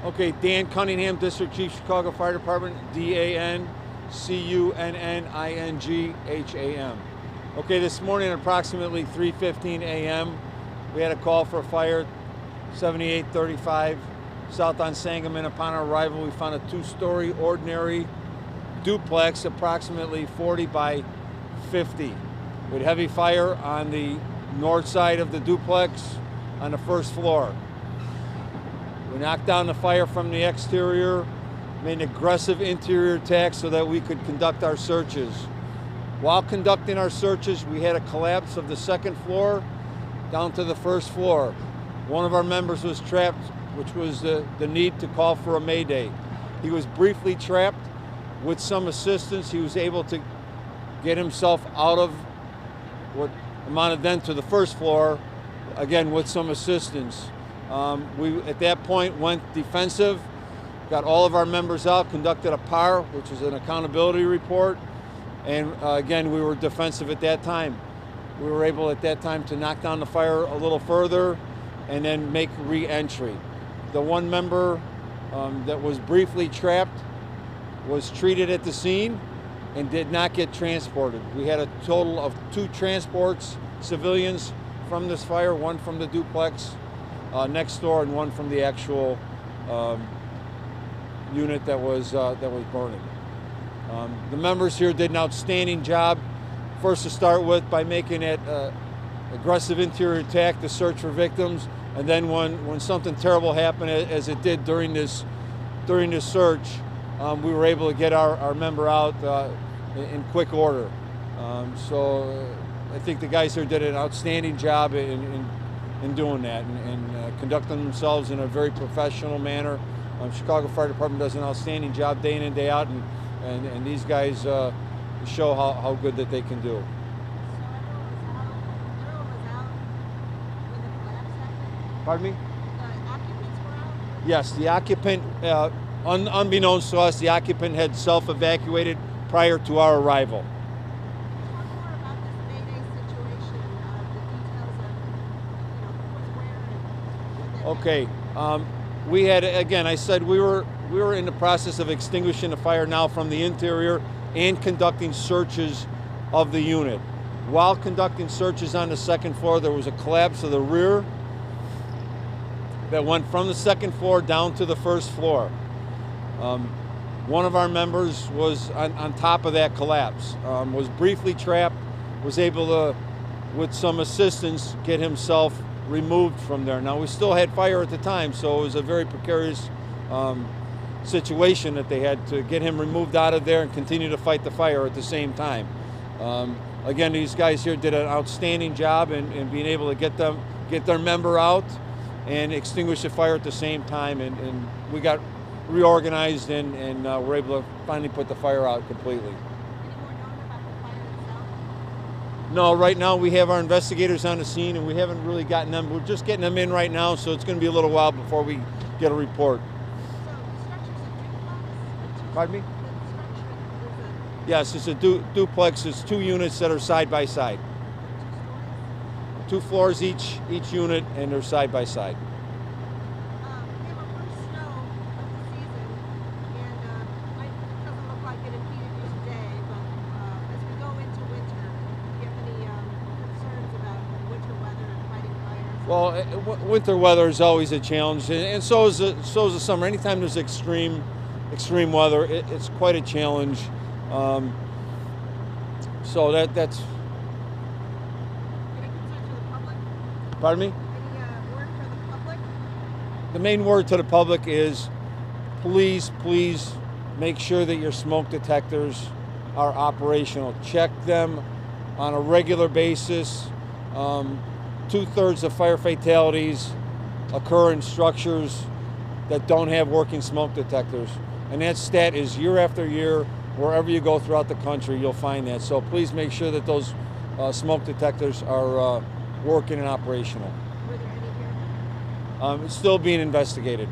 Okay, Dan Cunningham, District Chief, Chicago Fire Department, DANCUNNINGHAM. Okay, this morning at approximately 3:15 a.m., we had a call for a fire, 7835 South on Sangamon. Upon our arrival, we found a two-story ordinary duplex, approximately 40 by 50, with heavy fire on the north side of the duplex on the first floor. We knocked down the fire from the exterior, made an aggressive interior attack so that we could conduct our searches. While conducting our searches, we had a collapse of the second floor down to the first floor. One of our members was trapped, which was the need to call for a mayday. He was briefly trapped. With some assistance, he was able to get himself out of what amounted then to the first floor, again with some assistance. We, at that point, went defensive, got all of our members out, conducted a PAR, which is an accountability report, and again, we were defensive at that time. We were able at that time to knock down the fire a little further and then make re-entry. The one member that was briefly trapped was treated at the scene and did not get transported. We had a total of 2 transports, civilians, from this fire, one from the duplex next door and one from the actual unit that was burning. The members here did an outstanding job, first to start with by making it aggressive interior attack to search for victims, and then when something terrible happened, as it did during this search, we were able to get our member out in quick order. So I think the guys here did an outstanding job in doing that and conducting themselves in a very professional manner. Chicago Fire Department does an outstanding job day in and day out, and these guys show how good that they can do. Pardon me? The occupants were out? Yes, the occupant, unbeknownst to us, the occupant had self-evacuated prior to our arrival. Talk more about this Mayday situation, the details of, who was where and what they Okay, we had, again, I said we were in the process of extinguishing the fire now from the interior and conducting searches of the unit. While conducting searches on the second floor, there was a collapse of the rear that went from the second floor down to the first floor. One of our members was on top of that collapse, was briefly trapped, was able to, with some assistance, get himself removed from there. Now, we still had fire at the time, so it was a very precarious situation that they had to get him removed out of there and continue to fight the fire at the same time. Again, these guys here did an outstanding job in being able to get their member out and extinguish the fire at the same time, and we got reorganized and were able to finally put the fire out completely. Any more known about the fire itself? No, right now we have our investigators on the scene and we haven't really gotten them. We're just getting them in right now, so it's going to be a little while before we get a report. So the structure's a duplex? Pardon me? The structure is a Yes, it's a duplex. It's 2 units that are side by side. 2 stories? 2 floors each unit, and they're side by side. We have our first snow of the season, and it doesn't look like it impeded you today, but as we go into winter, do you have any concerns about winter weather and fighting fires? Well, winter weather is always a challenge, and so is the summer. Anytime there's extreme weather, it's quite a challenge. So that's. Any concerns for the public? Pardon me? Any word for the public? The main word to the public is, please make sure that your smoke detectors are operational. Check them on a regular basis. 2/3 of fire fatalities occur in structures that don't have working smoke detectors. And that stat is year after year. Wherever you go throughout the country, you'll find that. So please make sure that those smoke detectors are working and operational. Were there any here? It's still being investigated.